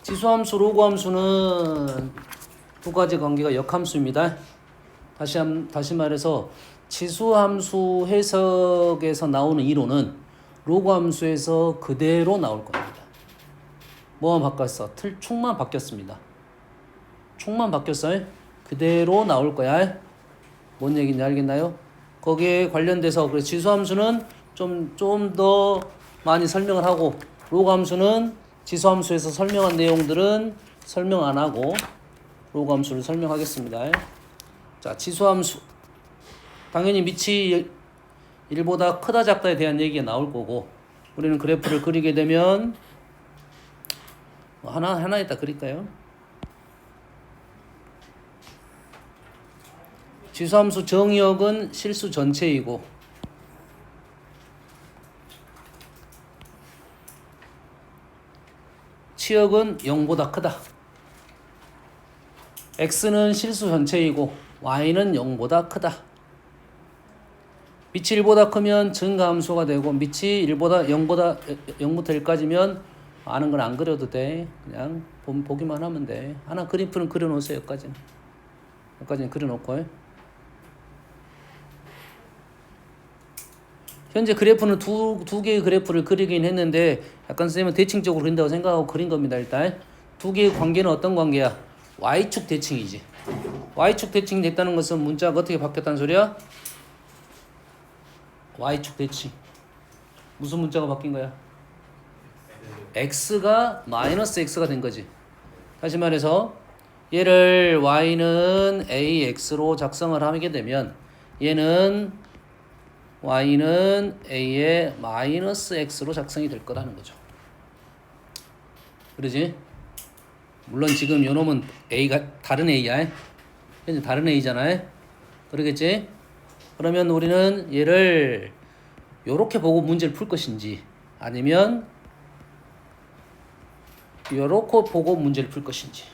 지수함수, 로그함수는 두 가지 관계가 역함수입니다. 다시 말해서 지수함수 해석에서 나오는 이론은 로그함수에서 그대로 나올 겁니다. 뭐만 바꿨어? 축만 바뀌었습니다. 축만 바뀌었어요. 그대로 나올 거야. 뭔 얘기인지 알겠나요? 거기에 관련돼서 그래서 지수함수는 좀 더 많이 설명을 하고 로그함수는 지수함수에서 설명한 내용들은 설명 안 하고 로그함수를 설명하겠습니다. 자, 지수함수 당연히 밑이 1보다 크다 작다에 대한 얘기가 나올 거고 우리는 그래프를 그리게 되면 하나 이따 그릴까요? 지수함수 정의역은 실수 전체이고 치역은 0보다 크다. x는 실수 전체이고 y는 0보다 크다. 밑이 1보다 크면 증가함수가 되고 밑이 0부터 1까지면 아는 건 안 그려도 돼. 그냥 보기만 하면 돼. 하나 그래프는 그려놓으세요. 여기까지는 그려놓고. 현재 그래프는 두 개의 그래프를 그리긴 했는데 약간 선생님은 대칭적으로 그린다고 생각하고 그린 겁니다. 일단 두 개의 관계는 어떤 관계야? Y축 대칭이지. Y축 대칭이 됐다는 것은 문자가 어떻게 바뀌었다는 소리야? Y축 대칭. 무슨 문자가 바뀐 거야? X가 마이너스 X가 된 거지. 다시 말해서 얘를 Y는 AX로 작성을 하게 되면 얘는 Y는 A의 마이너스 X로 작성이 될 거라는 거죠. 그러지? 물론 지금 요 놈은 A가 다른 A야. 현재 다른 A잖아. 그러겠지? 그러면 우리는 얘를 요렇게 보고 문제를 풀 것인지 아니면 요렇게 보고 문제를 풀 것인지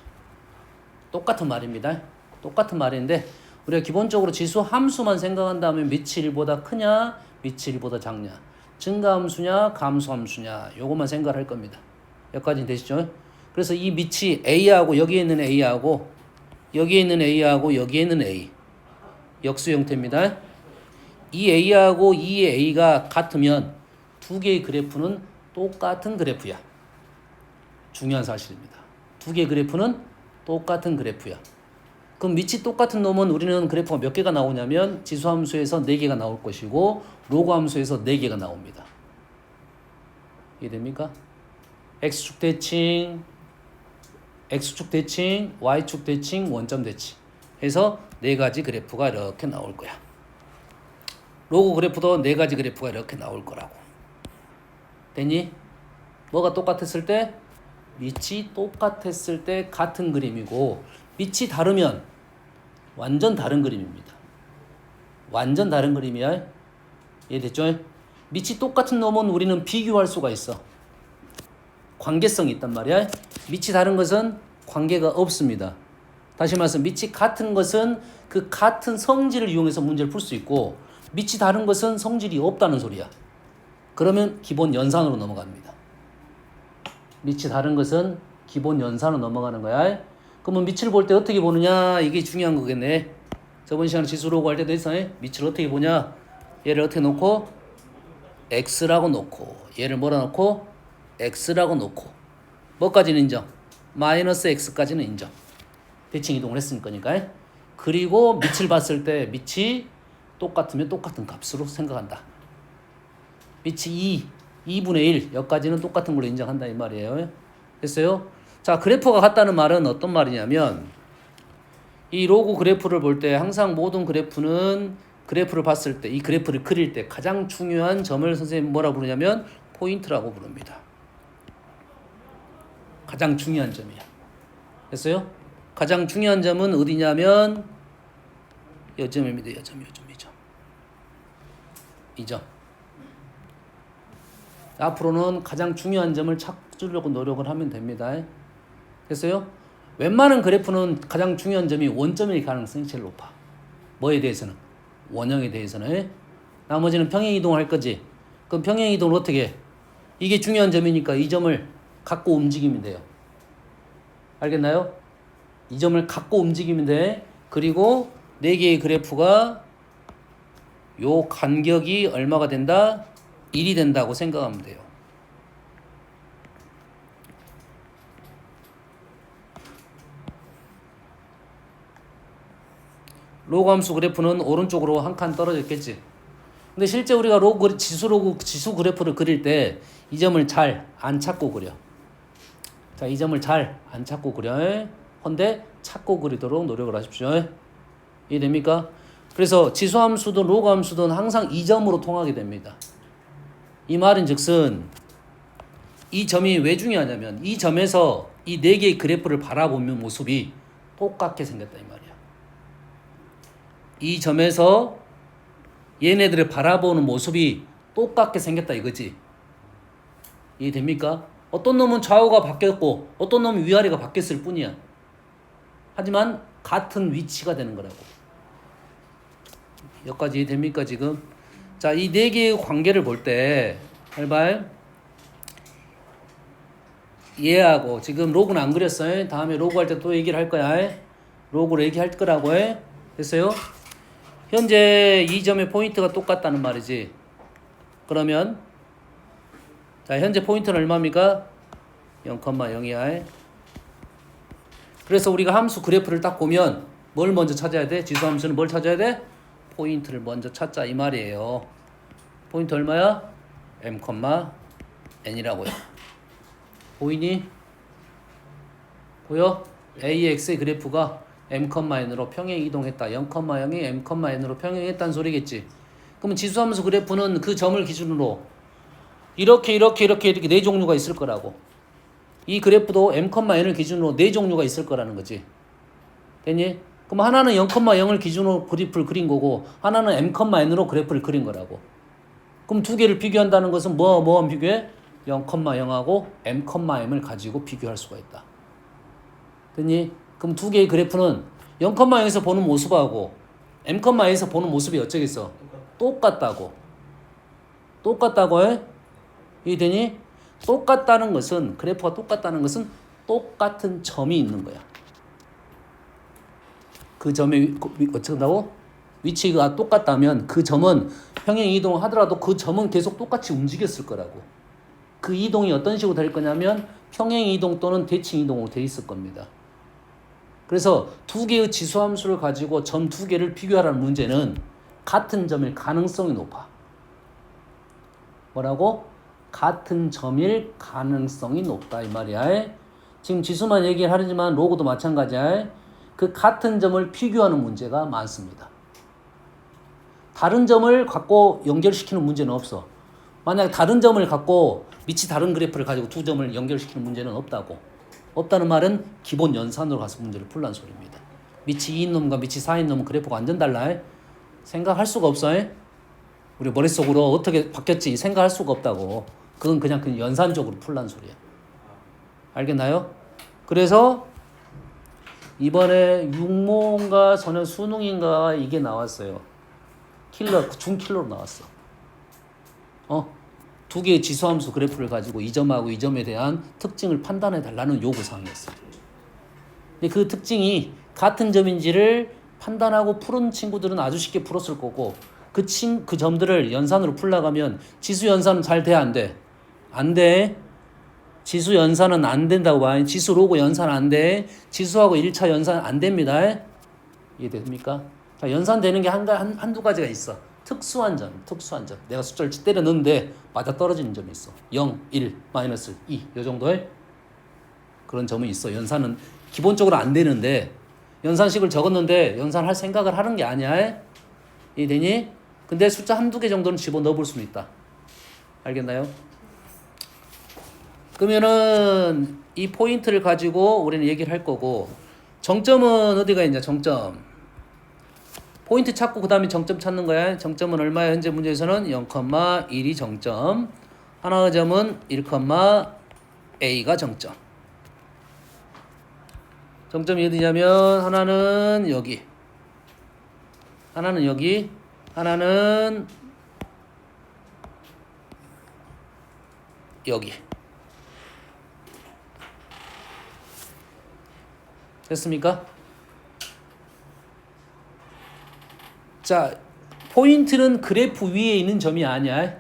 똑같은 말입니다. 똑같은 말인데 우리가 기본적으로 지수 함수만 생각한다면 밑이 1보다 크냐 밑이 1보다 작냐 증가함수냐 감소함수냐 요것만 생각을 할 겁니다. 여기까지는 되시죠? 그래서 이 밑이 A하고 여기에 있는 A하고 여기에 있는 A하고 여기에 있는 A 역수 형태입니다. 이 A하고 이 A가 같으면 두 개의 그래프는 똑같은 그래프야. 중요한 사실입니다. 두 개의 그래프는 똑같은 그래프야. 그럼 밑이 똑같은 놈은 우리는 그래프가 몇 개가 나오냐면 지수함수에서 4개가 나올 것이고 로그함수에서 4개가 나옵니다. 이해됩니까? X축 대칭, X축 대칭, Y축 대칭, 원점 대칭 해서 4가지 그래프가 이렇게 나올 거야. 로그 그래프도 4가지 그래프가 이렇게 나올 거라고. 됐니? 뭐가 똑같았을 때? 밑이 똑같았을 때 같은 그림이고 밑이 다르면 완전 다른 그림입니다. 완전 다른 그림이야. 이해됐죠? 밑이 똑같은 놈은 우리는 비교할 수가 있어. 관계성이 있단 말이야. 밑이 다른 것은 관계가 없습니다. 다시 말해서 밑이 같은 것은 그 같은 성질을 이용해서 문제를 풀 수 있고 밑이 다른 것은 성질이 없다는 소리야. 그러면 기본 연산으로 넘어갑니다. 밑이 다른 것은 기본 연산으로 넘어가는 거야. 그러면 밑을 볼 때 어떻게 보느냐 이게 중요한 거겠네. 저번 시간에 지수로고 할 때도 있어. 밑을 어떻게 보냐. 얘를 어떻게 놓고 X라고 놓고 얘를 뭐라 놓고 X라고 놓고 뭐까지는 인정? 마이너스 X까지는 인정. 대칭 이동을 했으니까. 그리고 밑을 봤을 때 밑이 똑같으면 똑같은 값으로 생각한다. 밑이 2분의 1 여기까지는 똑같은 걸로 인정한다 이 말이에요. 됐어요? 자, 그래프가 같다는 말은 어떤 말이냐면 이 로그 그래프를 볼 때 항상 모든 그래프는 그래프를 봤을 때 이 그래프를 그릴 때 가장 중요한 점을 선생님 뭐라고 부르냐면 포인트라고 부릅니다. 가장 중요한 점이야. 됐어요? 가장 중요한 점은 어디냐면 요점입니다. 요점이죠. 이 점. 앞으로는 가장 중요한 점을 찾으려고 노력을 하면 됩니다. 됐어요? 웬만한 그래프는 가장 중요한 점이 원점일 가능성이 제일 높아. 뭐에 대해서는? 원형에 대해서는. 나머지는 평행 이동을 할 거지. 그럼 평행 이동을 어떻게 해? 이게 중요한 점이니까 이 점을 갖고 움직이면 돼요. 알겠나요? 이 점을 갖고 움직이면 돼. 그리고 4개의 그래프가 요 간격이 얼마가 된다? 1이 된다고 생각하면 돼요. 로그 함수 그래프는 오른쪽으로 한 칸 떨어져 있겠지. 근데 실제 우리가 지수 그래프를 그릴 때 이 점을 잘 안 찾고 그려. 자, 이 점을 잘 안 찾고 그려. 헌데 찾고 그리도록 노력을 하십시오. 이해됩니까? 그래서 지수 함수든 로그 함수든 항상 이 점으로 통하게 됩니다. 이 말은 즉슨 이 점이 왜 중요하냐면 이 점에서 이 4개의 그래프를 바라보는 모습이 똑같게 생겼다 이 말이야. 이 점에서 얘네들을 바라보는 모습이 똑같게 생겼다 이거지. 이해됩니까? 어떤 놈은 좌우가 바뀌었고 어떤 놈은 위아래가 바뀌었을 뿐이야. 하지만 같은 위치가 되는 거라고. 여기까지 이해됩니까 지금? 자, 이 4개의 관계를 볼 때 발발 얘하고 지금 로그는 안 그렸어요. 다음에 로그 할 때 또 얘기를 할 거야. 로그로 얘기할 거라고 해. 됐어요? 현재 이 점의 포인트가 똑같다는 말이지. 그러면 자, 현재 포인트는 얼마입니까? 0,0이야. 그래서 우리가 함수 그래프를 딱 보면 뭘 먼저 찾아야 돼? 지수 함수는 뭘 찾아야 돼? 포인트를 먼저 찾자 이 말이에요. 포인트 얼마야? m,n이라고요. 보이니? 보여? AX의 그래프가 m,n으로 평행 이동했다. 0,0이 m,n으로 평행했다는 소리겠지. 그러면 지수함수 그래프는 그 점을 기준으로 이렇게 4종류가 있을 거라고. 이 그래프도 m,n을 기준으로 4종류가 있을 거라는 거지. 됐니? 그럼 하나는 0,0을 기준으로 그래프를 그린 거고 하나는 m,n으로 그래프를 그린 거라고. 그럼 두 개를 비교한다는 것은 뭐와 비교해? 0,0하고 m,m을 가지고 비교할 수가 있다. 됐니? 그럼 두 개의 그래프는 0,0에서 보는 모습하고 m,n에서 보는 모습이 어쩌겠어? 똑같다고. 똑같다고 해? 이해되니? 똑같다는 것은 그래프가 똑같다는 것은 똑같은 점이 있는 거야. 그 점의 어떻게 한다고? 위치가 똑같다면 그 점은 평행 이동을 하더라도 그 점은 계속 똑같이 움직였을 거라고. 그 이동이 어떤 식으로 될 거냐면 평행 이동 또는 대칭 이동으로 돼 있을 겁니다. 그래서 두 개의 지수함수를 가지고 점 두 개를 비교하라는 문제는 같은 점일 가능성이 높아. 뭐라고? 같은 점일 가능성이 높다 이 말이야. 지금 지수만 얘기를 하지만 로그도 마찬가지야. 그 같은 점을 비교하는 문제가 많습니다. 다른 점을 갖고 연결시키는 문제는 없어. 만약 다른 점을 갖고 밑이 다른 그래프를 가지고 두 점을 연결시키는 문제는 없다고. 없다는 말은 기본 연산으로 가서 문제를 풀란 소리입니다. 밑이 2인 놈과 밑이 4인 놈은 그래프가 완전 달라. 생각할 수가 없어. 우리 머릿속으로 어떻게 바뀌었지 생각할 수가 없다고. 그건 그냥 그 연산적으로 풀란 소리야. 알겠나요? 그래서 이번에 육모인가 전에 수능인가 이게 나왔어요. 중킬러로 나왔어. 두 개의 지수함수 그래프를 가지고 이 점하고 이 점에 대한 특징을 판단해 달라는 요구사항이었어요. 근데 그 특징이 같은 점인지를 판단하고 푸른 친구들은 아주 쉽게 풀었을 거고 그 점들을 연산으로 풀러가면 지수 연산은 잘 돼, 안 돼? 안 돼. 지수 연산은 안 된다고 봐. 지수 로그 연산 안 돼. 지수하고 1차 연산 안 됩니다. 이해됩니까? 자, 연산되는 게 한두 가지가 있어. 특수한 점. 내가 숫자를 때려 넣는데 맞아 떨어지는 점이 있어. 0, 1, 마이너스 2. 이 정도의 그런 점이 있어. 연산은 기본적으로 안 되는데 연산식을 적었는데 연산할 생각을 하는 게 아니야. 이해되니? 근데 숫자 한두 개 정도는 집어넣어 볼 수는 있다. 알겠나요? 그러면은 이 포인트를 가지고 우리는 얘기를 할 거고 정점은 어디가 있냐? 정점. 포인트 찾고 그 다음에 정점 찾는 거야. 정점은 얼마야? 현재 문제에서는 0,1이 정점. 하나의 점은 1,a가 정점. 정점이 어디냐면 하나는 여기. 하나는 여기. 하나는 여기. 됐습니까? 자, 포인트는 그래프 위에 있는 점이 아니야.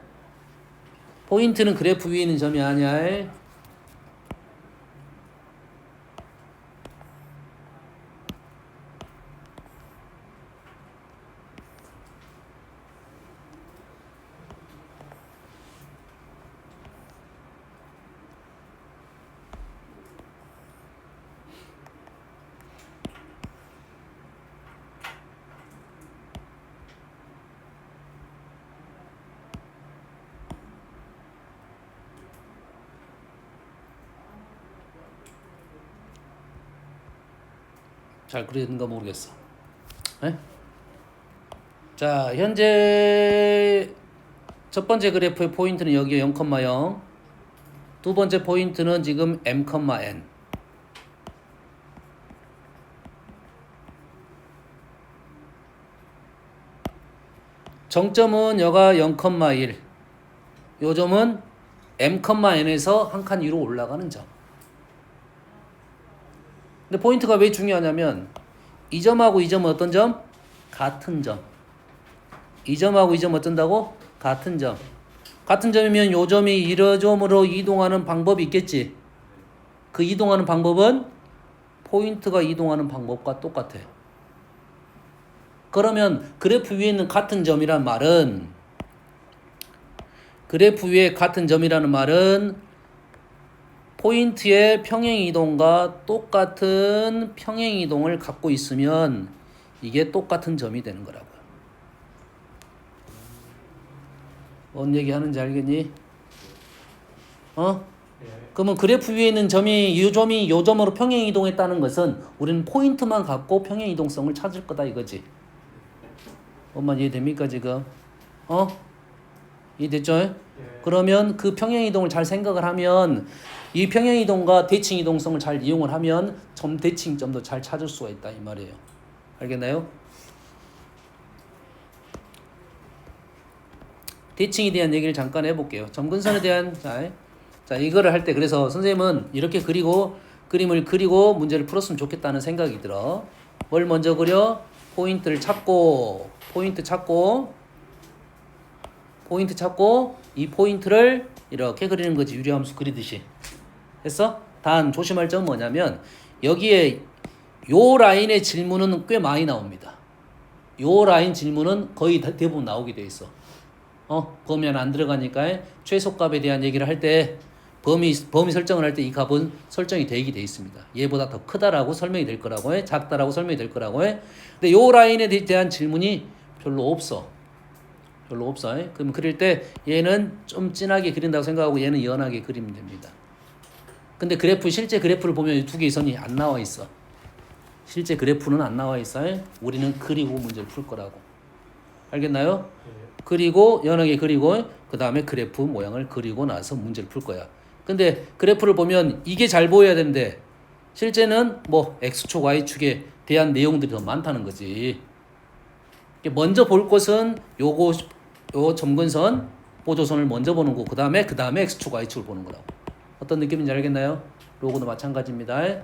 포인트는 그래프 위에 있는 점이 아니야. 잘 그리는가 모르겠어. 네? 자, 현재 첫 번째 그래프의 포인트는 여기에 0,0. 두 번째 포인트는 지금 m,n. 정점은 여가 0,1. 요 점은 m,n에서 한 칸 위로 올라가는 점. 근데 포인트가 왜 중요하냐면 이 점하고 이 점은 어떤 점? 같은 점. 이 점하고 이 점 어쩐다고? 같은 점. 같은 점이면 요 점이 이 점으로 이동하는 방법이 있겠지. 그 이동하는 방법은 포인트가 이동하는 방법과 똑같아. 그러면 그래프 위에 있는 같은 점이란 말은 포인트의 평행이동과 똑같은 평행이동을 갖고 있으면 이게 똑같은 점이 되는 거라고요. 뭔 얘기 하는지 알겠니? 그러면 그래프 위에 있는 점이 이 점으로 평행이동했다는 것은 우리는 포인트만 갖고 평행이동성을 찾을 거다 이거지. 뭔말 이해됩니까 지금? 이해됐죠? 그러면 그 평행이동을 잘 생각을 하면 이 평행이동과 대칭이동성을 잘 이용을 하면 점 대칭점도 잘 찾을 수가 있다 이 말이에요. 알겠나요? 대칭에 대한 얘기를 잠깐 해볼게요. 점근선에 대한 자 이거를 할 때 그래서 선생님은 이렇게 그림을 그리고 문제를 풀었으면 좋겠다는 생각이 들어. 뭘 먼저 그려? 포인트 찾고 이 포인트를 이렇게 그리는 거지. 유리함수 그리듯이. 됐어? 단 조심할 점은 뭐냐면 여기에 요 라인의 질문은 꽤 많이 나옵니다. 요 라인 질문은 거의 대부분 나오게 돼 있어. 범위 안 들어가니까 최소값에 대한 얘기를 할 때 범위 설정을 할 때 이 값은 설정이 되게 돼 있습니다. 얘보다 더 크다라고 설명이 될 거라고 해. 작다라고 설명이 될 거라고 해. 근데 요 라인에 대한 질문이 별로 없어. 그럼 그릴 때 얘는 좀 진하게 그린다고 생각하고 얘는 연하게 그리면 됩니다. 근데 실제 그래프를 보면 이 두 개의 선이 안 나와 있어. 실제 그래프는 안 나와 있어. 우리는 그리고 문제를 풀 거라고. 알겠나요? 그리고 연하게 그리고 그 다음에 그래프 모양을 그리고 나서 문제를 풀 거야. 근데 그래프를 보면 이게 잘 보여야 되는데 실제는 뭐 X축, Y축에 대한 내용들이 더 많다는 거지. 먼저 볼 것은 요 점근선, 보조선을 먼저 보는 거. 그 다음에 X축, Y축을 보는 거라고. 어떤 느낌인지 알겠나요? 로고도 마찬가지입니다.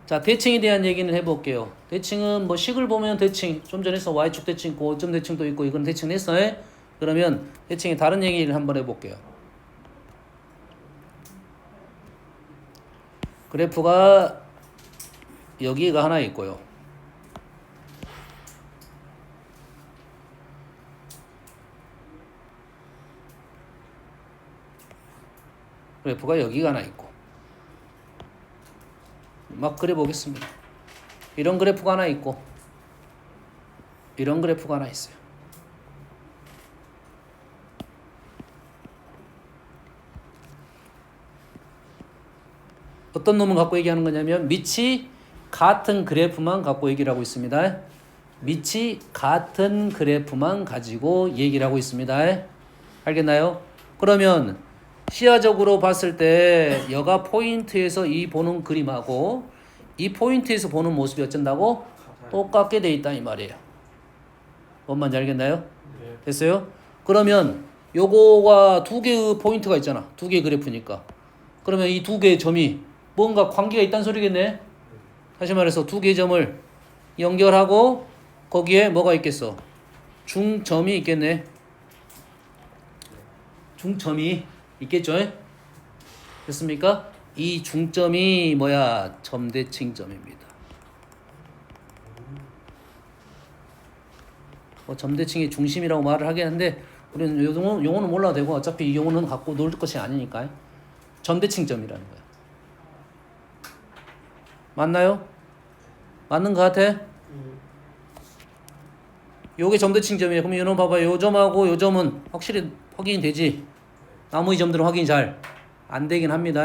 자, 대칭에 대한 얘기는 해볼게요. 대칭은 뭐 식을 보면 대칭, 좀 전에 했어. Y축 대칭, 고점 대칭도 있고 이건 대칭 했어. 그러면 대칭의 다른 얘기를 한번 해볼게요. 그래프가 여기가 하나 있고요. 그래프가 여기가 하나 있고 막 그려보겠습니다. 이런 그래프가 하나 있고 이런 그래프가 하나 있어요. 어떤 놈을 갖고 얘기하는 거냐면 밑이 같은 그래프만 갖고 얘기를 하고 있습니다. 밑이 같은 그래프만 가지고 얘기를 하고 있습니다. 알겠나요? 그러면 시야적으로 봤을 때 여가 포인트에서 이 보는 그림하고 이 포인트에서 보는 모습이 어쩐다고? 똑같게 돼 있다 이 말이에요. 뭔 말인지 알겠나요? 됐어요? 그러면 요거가 두 개의 포인트가 있잖아. 두 개의 그래프니까. 그러면 이 두 개의 점이 뭔가 관계가 있다는 소리겠네. 다시 말해서 두 개의 점을 연결하고 거기에 뭐가 있겠어? 중점이 있겠네. 중점이 있겠죠? 됐습니까? 이 중점이 뭐야? 점대칭점입니다. 점대칭의 중심이라고 말을 하긴 한데 우리는 용어는 몰라도 되고 어차피 이 용어는 갖고 놀 것이 아니니까 점대칭점이라는 거야. 맞나요? 맞는 것 같아? 요게 점대칭점이에요. 그럼 이놈 봐봐요. 요 점하고 요 점은 확실히 확인이 되지. 나머지 점들은 확인이 잘 안 되긴 합니다.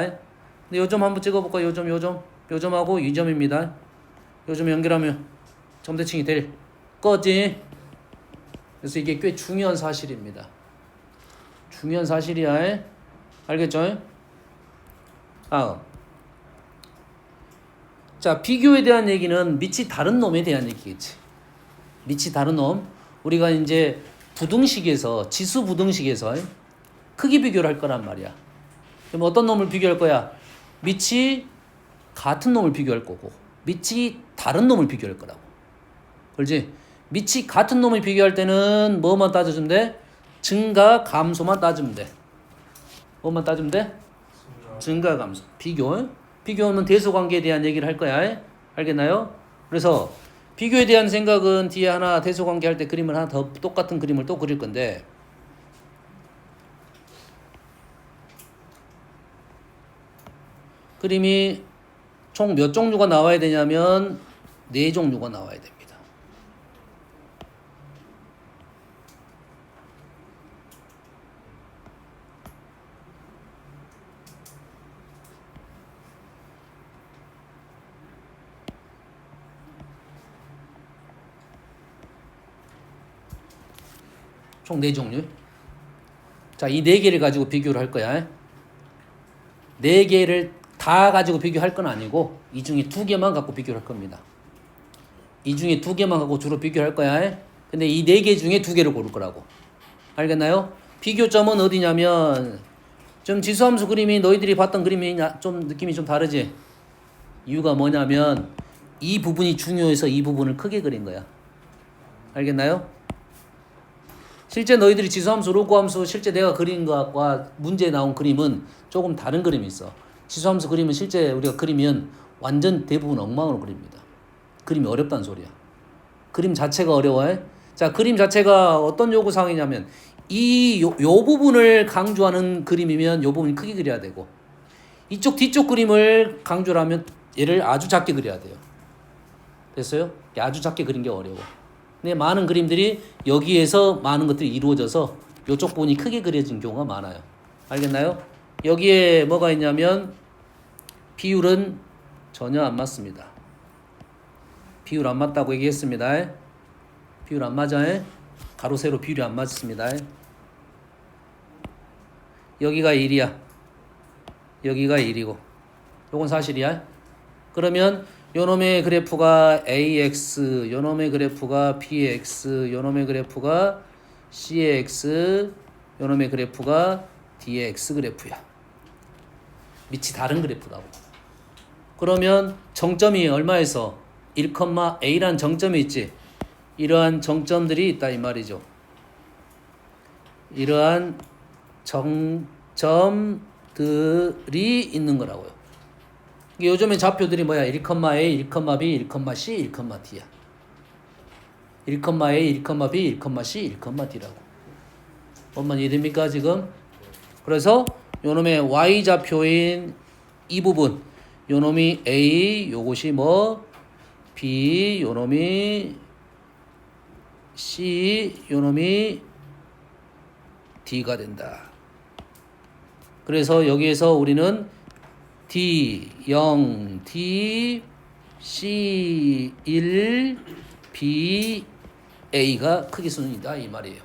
근데 요 점 한번 찍어볼까? 요 점하고 이 점입니다. 요 점 연결하면 점대칭이 될 거지. 그래서 이게 꽤 중요한 사실입니다. 중요한 사실이야. 알겠죠? 자, 비교에 대한 얘기는 밑이 다른 놈에 대한 얘기겠지. 밑이 다른 놈. 우리가 이제 부등식에서, 지수 부등식에서 크기 비교를 할 거란 말이야. 그럼 어떤 놈을 비교할 거야? 밑이 같은 놈을 비교할 거고, 밑이 다른 놈을 비교할 거라고. 그렇지? 밑이 같은 놈을 비교할 때는 뭐만 따져주면 돼? 증가, 감소만 따지면 돼. 뭐만 따지면 돼? 증가, 감소. 비교는 대소관계에 대한 얘기를 할 거야. 알겠나요? 그래서 비교에 대한 생각은 뒤에 하나 대소관계 할 때 그림을 하나 더 똑같은 그림을 또 그릴 건데 그림이 총 몇 종류가 나와야 되냐면 4종류가 나와야 됩니다. 총 4종류. 자, 이 4개를 가지고 비교를 할 거야. 4개를 다 가지고 비교할 건 아니고 이 중에 2개만 갖고 비교를 할 겁니다. 이 중에 2개만 갖고 주로 비교할 거야. 근데 이 4개 중에 2개를 고를 거라고. 알겠나요? 비교점은 어디냐면 좀 지수함수 그림이 너희들이 봤던 그림이 좀 느낌이 좀 다르지? 이유가 뭐냐면 이 부분이 중요해서 이 부분을 크게 그린 거야. 알겠나요? 실제 너희들이 지수함수, 로그함수 실제 내가 그린 것과 문제에 나온 그림은 조금 다른 그림이 있어. 지수함수 그림은 실제 우리가 그리면 완전 대부분 엉망으로 그립니다. 그림이 어렵다는 소리야. 그림 자체가 어려워요. 자, 그림 자체가 어떤 요구사항이냐면 요 부분을 강조하는 그림이면 요 부분이 크게 그려야 되고 이쪽 뒤쪽 그림을 강조를 하면 얘를 아주 작게 그려야 돼요. 됐어요? 아주 작게 그린 게 어려워. 근데 많은 그림들이 여기에서 많은 것들이 이루어져서 이쪽 부분이 크게 그려진 경우가 많아요. 알겠나요? 여기에 뭐가 있냐면 비율은 전혀 안 맞습니다. 비율 안 맞다고 얘기했습니다. 비율 안 맞아. 가로 세로 비율이 안 맞습니다. 여기가 1이야. 여기가 1이고 요건 사실이야. 그러면 요놈의 그래프가 AX, 요놈의 그래프가 BX, 요놈의 그래프가 CX, 요놈의 그래프가 DX 그래프야. 밑이 다른 그래프라고. 그러면 정점이 얼마에서 1,A라는 정점이 있지. 이러한 정점들이 있다 이 말이죠. 이러한 정점들이 있는 거라고요. 요즘에 좌표들이 뭐야? 1,A, 1,B, 1,C, 1,D야. 1,A, 1,B, 1,C, 1,D라고. 뭔만 이해됩니까 지금? 그래서 요놈의 Y좌표인 이 부분 요놈이 A, 요것이 뭐 B, 요놈이 C, 요놈이 D가 된다. 그래서 여기에서 우리는 D, 0, D, C, 1, B, A가 크기 순이다 이 말이에요.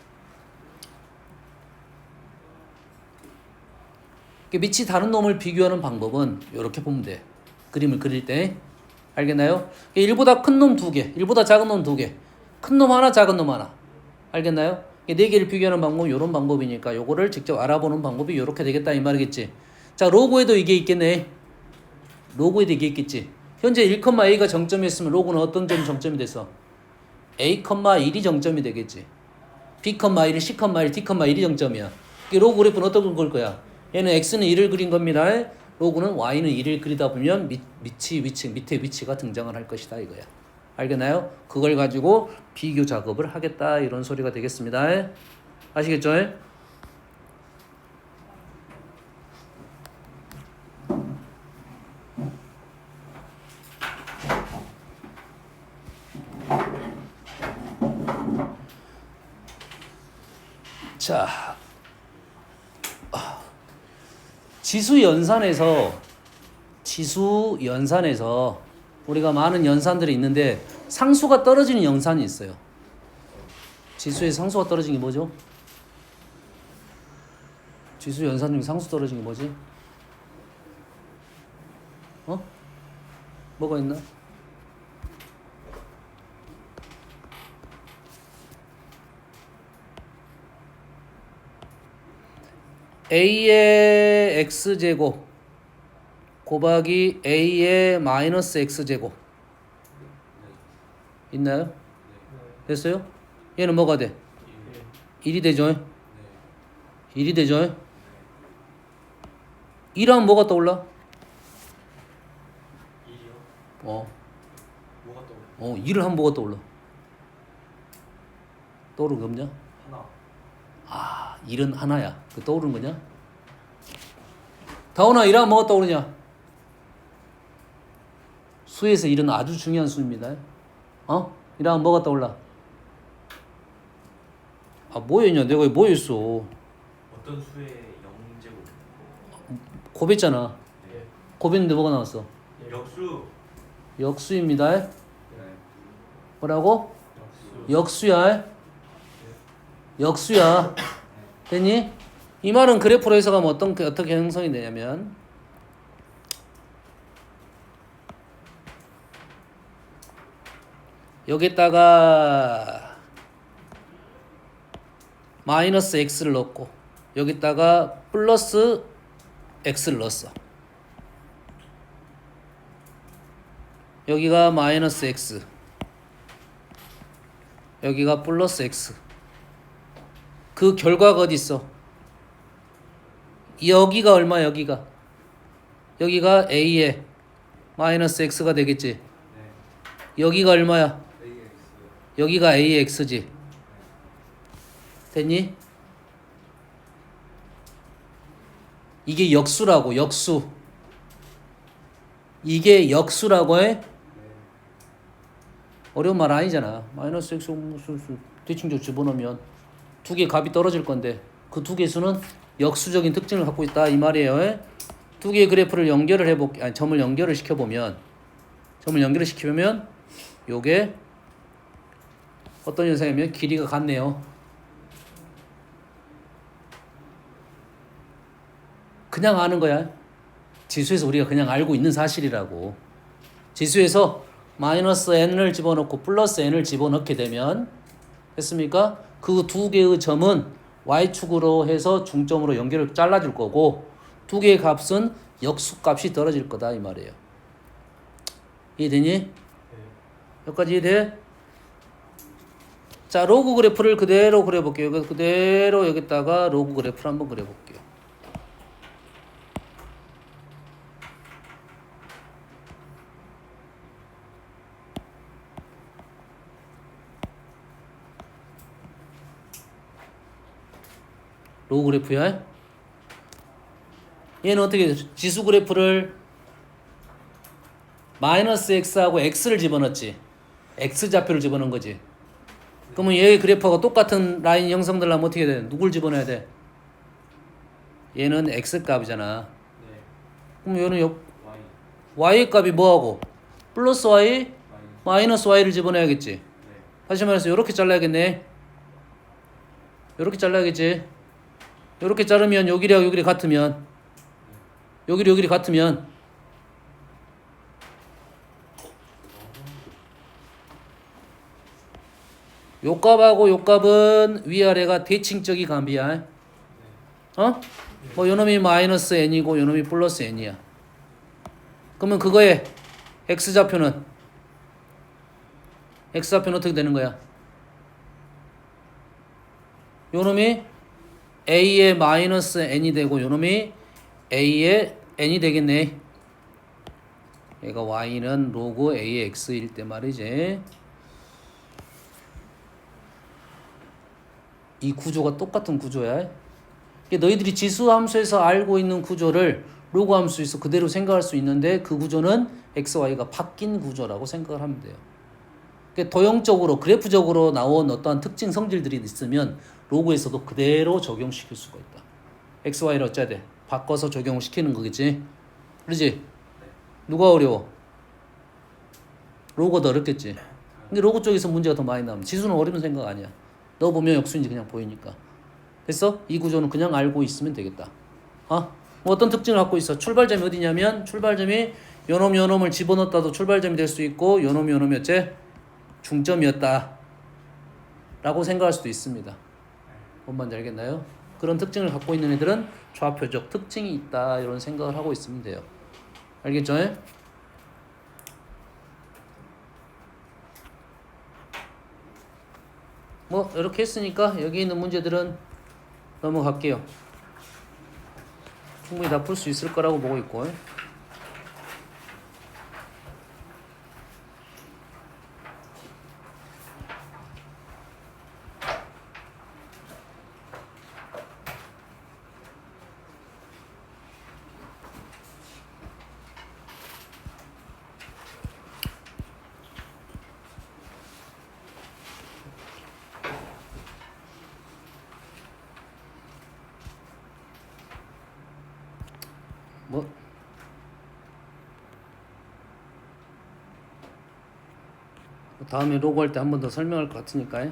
밑이 다른 놈을 비교하는 방법은 이렇게 보면 돼. 그림을 그릴 때. 알겠나요? 1보다 큰 놈 2개, 1보다 작은 놈 2개. 큰 놈 하나, 작은 놈 하나. 알겠나요? 4개를 비교하는 방법은 이런 방법이니까 요거를 직접 알아보는 방법이 이렇게 되겠다 이 말이겠지. 자, 로고에도 이게 있겠네. 로그에 되겠겠지. 현재 1,a가 정점이었으면 로그는 어떤 점이 정점이 됐어? a,1이 정점이 되겠지. b,1, c,1, d,1이 정점이야. 로그 그래프는 어떤 걸 거야? 얘는 x는 1을 그린 겁니다. 로그는 y는 1을 그리다 보면 밑에 위치가 등장을 할 것이다 이거야. 알겠나요? 그걸 가지고 비교 작업을 하겠다 이런 소리가 되겠습니다. 아시겠죠? 자, 지수 연산에서 우리가 많은 연산들이 있는데 상수가 떨어지는 연산이 있어요. 지수의 상수가 떨어진 게 뭐죠? 지수 연산 중에 상수 떨어진 게 뭐지? 뭐가 있나? a의 x제곱 곱하기 a의 마이너스 x제곱 있나요? 됐어요? 얘는 뭐가 돼? 1이 되죠? 1이 되죠? 1하면 뭐가 떠올라? 1이요? 뭐가 떠올라? 1을 하면 뭐가 떠올라? 떠오르는 게 없냐? 하나. 1은 하나야. 그 떠오르는 거냐? 다운아 1하면 뭐가 떠오르냐? 수에서 1은 아주 중요한 수입니다. 1하면 뭐가 떠올라? 뭐였냐? 내가 뭐였어? 어떤 수의 0제곱? 곱했잖아. 네. 곱했는데 뭐가 나왔어? 역수. 역수입니다. 네. 뭐라고? 역수. 역수야. 됐니? 이 말은 그래프로 해석하면 어떻게 형성이 되냐면 여기다가 마이너스 x를 넣고 여기다가 플러스 x를 넣었어. 여기가 마이너스 x 여기가 플러스 x 그 결과가 어디 있어? 여기가 얼마? 여기가 a에 마이너스 x가 되겠지. 네. 여기가 얼마야? AX. 여기가 ax지. 됐니? 이게 역수라고. 역수. 이게 역수라고 해? 네. 어려운 말 아니잖아. 마이너스 x 대칭적 집어넣으면 두 개 값이 떨어질 건데 그 두 개 수는 역수적인 특징을 갖고 있다 이 말이에요. 두 개의 그래프를 연결을 해볼게. 아니 점을 연결을 시켜보면 요게 어떤 현상이냐면 길이가 같네요. 그냥 아는 거야. 지수에서 우리가 그냥 알고 있는 사실이라고. 지수에서 마이너스 n을 집어넣고 플러스 n을 집어넣게 되면 됐습니까? 그 두 개의 점은 y축으로 해서 중점으로 연결을 잘라줄 거고 두 개의 값은 역수값이 떨어질 거다 이 말이에요. 이해되니? 네. 여기까지 이해돼? 자, 로그 그래프를 그대로 그려볼게요. 그대로 여기다가 로그 그래프를 한번 그려볼게요. 로우 그래프야. 얘는 어떻게 지수 그래프를 마이너스 x하고 x를 집어넣었지. x 좌표를 집어넣은 거지. 그러면 얘의 그래프하고 똑같은 라인 형성되려면 어떻게 돼? 누굴 집어넣어야 돼? 얘는 x 값이잖아. 네. 그럼 얘는 Y. y 값이 뭐하고? 플러스 y, 마이너스 y를 집어넣어야겠지. 네. 다시 말해서 이렇게 잘라야겠네. 이렇게 잘라야겠지. 이렇게 자르면 여기랑 여기랑 같으면 여기랑 같으면 요 값하고 요 값은 위아래가 대칭적이 감비야. 뭐 요놈이 마이너스 n이고 요놈이 플러스 n이야. 그러면 그거의 x좌표는 어떻게 되는 거야? 요놈이 a의 마이너스 n이 되고 요놈이 a의 n이 되겠네. 얘가 y는 로그 a의 x일 때 말이지. 이 구조가 똑같은 구조야. 너희들이 지수 함수에서 알고 있는 구조를 로그 함수에서 그대로 생각할 수 있는데 그 구조는 x, y가 바뀐 구조라고 생각을 하면 돼요. 도형적으로 그래프적으로 나온 어떠한 특징 성질들이 있으면 로그에서도 그대로 적용시킬 수가 있다. x, y를 어째야 돼? 바꿔서 적용을 시키는 거겠지. 그러지? 누가 어려워? 로그가 더 어렵겠지. 근데 로그 쪽에서 문제가 더 많이 나오면 지수는 어려운 생각 아니야. 너 보면 역수인지 그냥 보이니까. 됐어? 이 구조는 그냥 알고 있으면 되겠다. 뭐 어떤 특징을 갖고 있어? 출발점이 어디냐면 출발점이 요놈을 집어넣었다도 출발점이 될 수 있고 요놈이 어째? 중점이었다 라고 생각할 수도 있습니다. 뭔 말인지 알겠나요? 그런 특징을 갖고 있는 애들은 좌표적 특징이 있다 이런 생각을 하고 있으면 돼요. 알겠죠? 뭐 이렇게 했으니까 여기 있는 문제들은 넘어갈게요. 충분히 다 풀 수 있을 거라고 보고 있고. 뭐 다음에 로고 할 때 한 번 더 설명할 것 같으니까.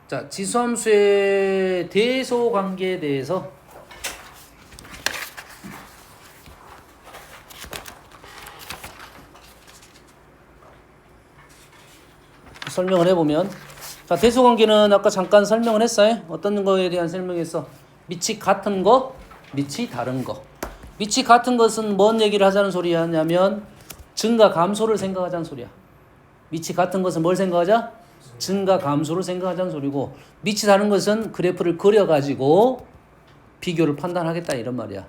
자, 지수함수의 대소 관계에 대해서 설명을 해보면, 자, 대소 관계는 아까 잠깐 설명을 했어요. 어떤 거에 대한 설명했어? 밑이 같은 거, 밑이 다른 거. 밑이 같은 것은 뭔 얘기를 하자는 소리냐면 증가 감소를 생각하자는 소리야. 밑이 같은 것은 뭘 생각하자? 증가 감소를 생각하자는 소리고, 밑이 다른 것은 그래프를 그려가지고 비교를 판단하겠다 이런 말이야.